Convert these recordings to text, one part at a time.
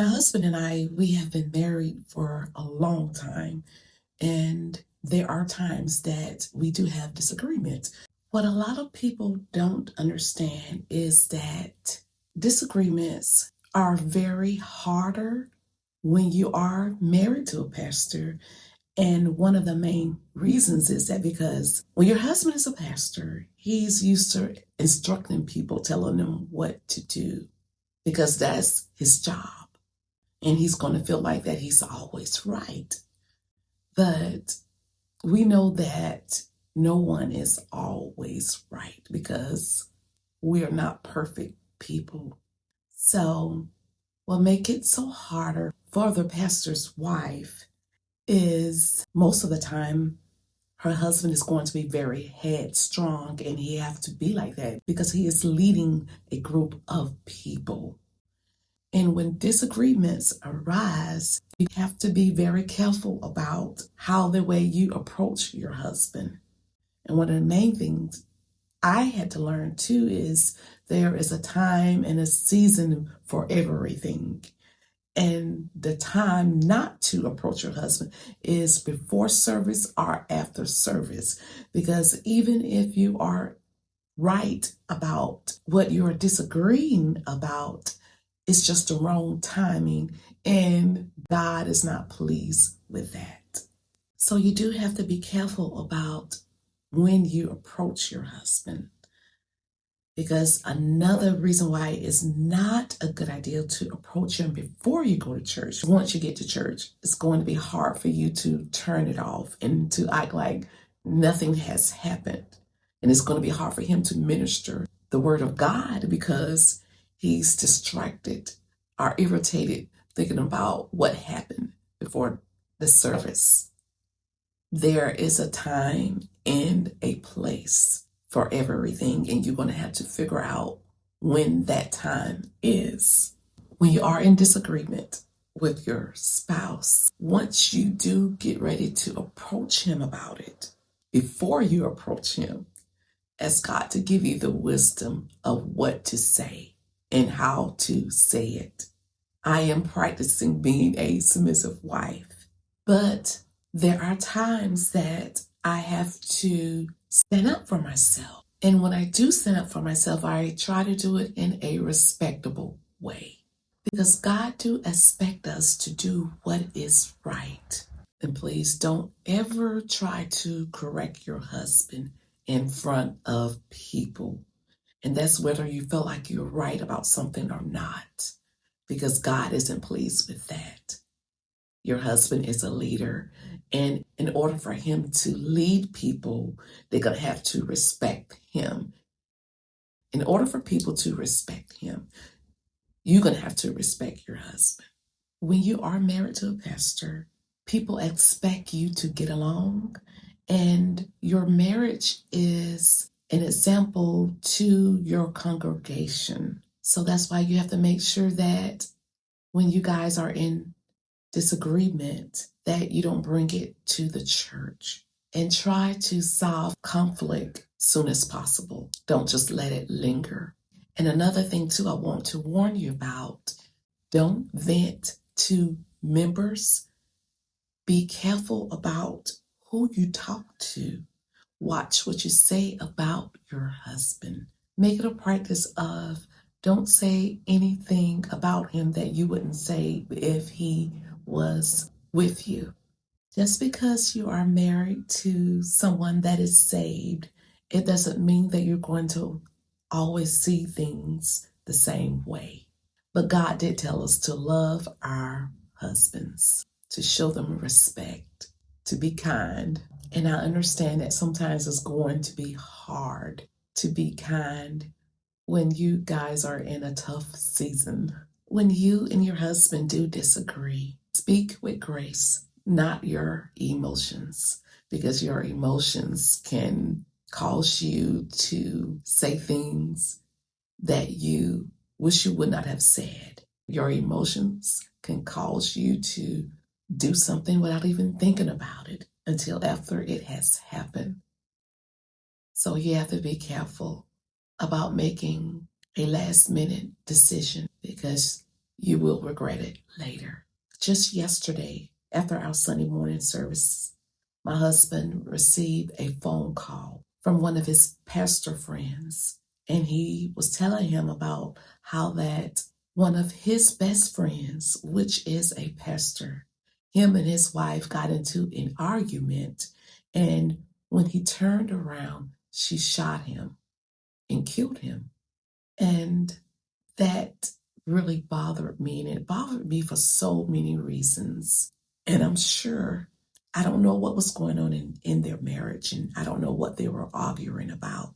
My husband and I, we have been married for a long time, and there are times that we do have disagreements. What a lot of people don't understand is that disagreements are very harder when you are married to a pastor. And one of the main reasons is that because when your husband is a pastor, he's used to instructing people, telling them what to do, because that's his job. And he's going to feel like that he's always right. But we know that no one is always right because we are not perfect people. So what makes it so harder for the pastor's wife is most of the time her husband is going to be very headstrong, and he have to be like that because he is leading a group of people. And when disagreements arise, you have to be very careful about how the way you approach your husband. And one of the main things I had to learn too is there is a time and a season for everything. And the time not to approach your husband is before service or after service. Because even if you are right about what you're disagreeing about, it's just the wrong timing, and God is not pleased with that. So you do have to be careful about when you approach your husband, because another reason why it's not a good idea to approach him before you go to church. Once you get to church, it's going to be hard for you to turn it off and to act like nothing has happened. And it's going to be hard for him to minister the word of God because he's distracted or irritated thinking about what happened before the service. There is a time and a place for everything, and you're going to have to figure out when that time is. When you are in disagreement with your spouse, once you do get ready to approach him about it, before you approach him, ask God to give you the wisdom of what to say and how to say it. I am practicing being a submissive wife, but there are times that I have to stand up for myself. And when I do stand up for myself, I try to do it in a respectable way, because God do expect us to do what is right. And please don't ever try to correct your husband in front of people. And that's whether you feel like you're right about something or not, because God isn't pleased with that. Your husband is a leader, and in order for him to lead people, they're going to have to respect him. In order for people to respect him, you're going to have to respect your husband. When you are married to a pastor, people expect you to get along, and your marriage is an example to your congregation. So that's why you have to make sure that when you guys are in disagreement, that you don't bring it to the church, and try to solve conflict soon as possible. Don't just let it linger. And another thing too, I want to warn you about, don't vent to members. Be careful about who you talk to. Watch what you say about your husband. Make it a practice of don't say anything about him that you wouldn't say if he was with you. Just because you are married to someone that is saved, it doesn't mean that you're going to always see things the same way. But God did tell us to love our husbands, to show them respect, to be kind. And I understand that sometimes it's going to be hard to be kind when you guys are in a tough season. When you and your husband do disagree, speak with grace, not your emotions, because your emotions can cause you to say things that you wish you would not have said. Your emotions can cause you to do something without even thinking about it until after it has happened. So you have to be careful about making a last minute decision, because You will regret it later. Just yesterday, after our Sunday morning service, my husband received a phone call from one of his pastor friends, and he was telling him about how that one of his best friends, which is a pastor, him and his wife got into an argument, and when he turned around, she shot him and killed him. And that really bothered me, and it bothered me for so many reasons. And I'm sure, I don't know what was going on in their marriage, and I don't know what they were arguing about.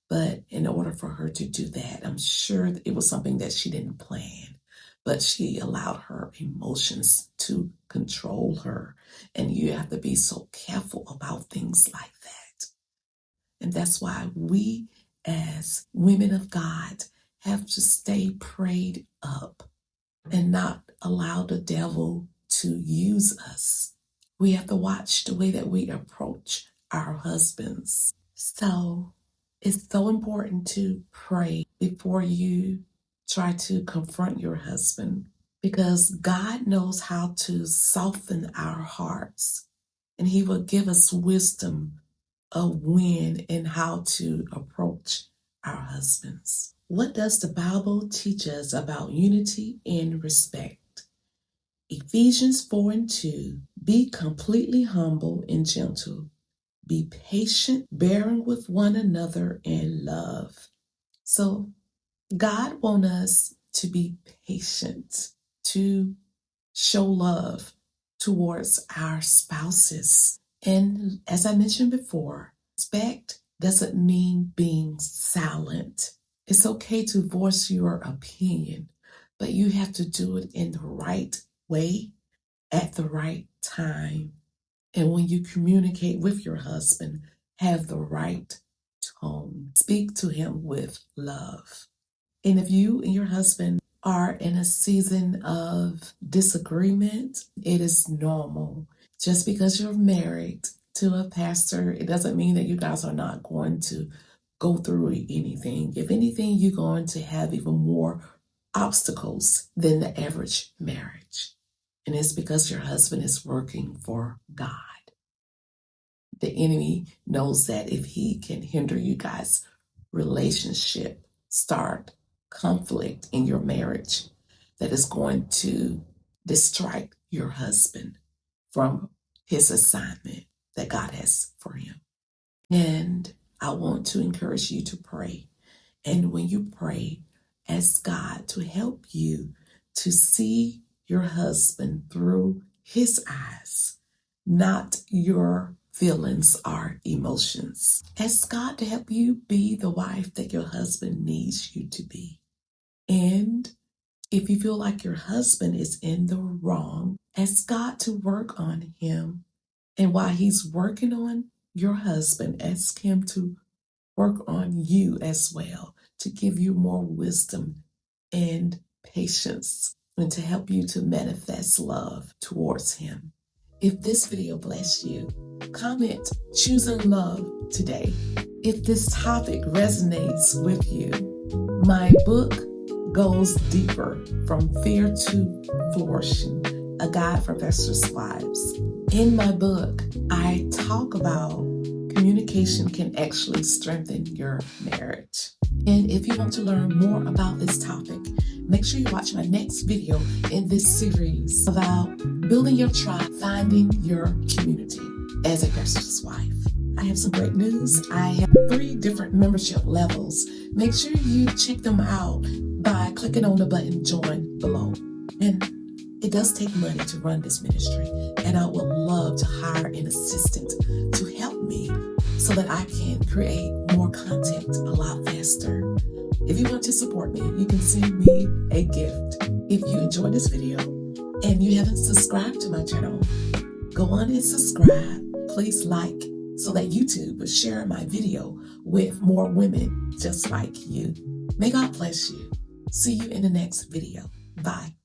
But in order for her to do that, I'm sure it was something that she didn't plan. But she allowed her emotions to control her. And you have to be so careful about things like that. And that's why we, as women of God, have to stay prayed up and not allow the devil to use us. We have to watch the way that we approach our husbands. So it's so important to pray before you try to confront your husband, because God knows how to soften our hearts, and he will give us wisdom of when and how to approach our husbands. What does the Bible teach us about unity and respect? Ephesians 4:2, be completely humble and gentle. Be patient, bearing with one another in love. So God wants us to be patient, to show love towards our spouses. And as I mentioned before, respect doesn't mean being silent. It's okay to voice your opinion, but you have to do it in the right way at the right time. And when you communicate with your husband, have the right tone. Speak to him with love. And if you and your husband are in a season of disagreement, it is normal. Just because you're married to a pastor, it doesn't mean that you guys are not going to go through anything. If anything, you're going to have even more obstacles than the average marriage. And it's because your husband is working for God. The enemy knows that if he can hinder you guys' relationship, start conflict in your marriage, that is going to distract your husband from his assignment that God has for him. And I want to encourage you to pray. And when you pray, ask God to help you to see your husband through his eyes, not your feelings or emotions. Ask God to help you be the wife that your husband needs you to be. And if you feel like your husband is in the wrong, ask God to work on him. And while he's working on your husband, ask him to work on you as well, to give you more wisdom and patience, and to help you to manifest love towards him. If this video blessed you, comment choosing love today. If this topic resonates with you, my book goes deeper, from fear to flourishing, a guide for pastors' wives. In my book, I talk about communication can actually strengthen your marriage. And if you want to learn more about this topic, make sure you watch my next video in this series about building your tribe, finding your community as a pastor's wife. I have some great news. I have 3 different membership levels. Make sure you check them out by clicking on the button join below. And it does take money to run this ministry, and I would love to hire an assistant to help me so that I can create more content a lot faster. If you want to support me, you can send me a gift. If you enjoyed this video and you haven't subscribed to my channel, go on and subscribe. Please like, so that YouTube will share my video with more women just like you. May God bless you. See you in the next video. Bye.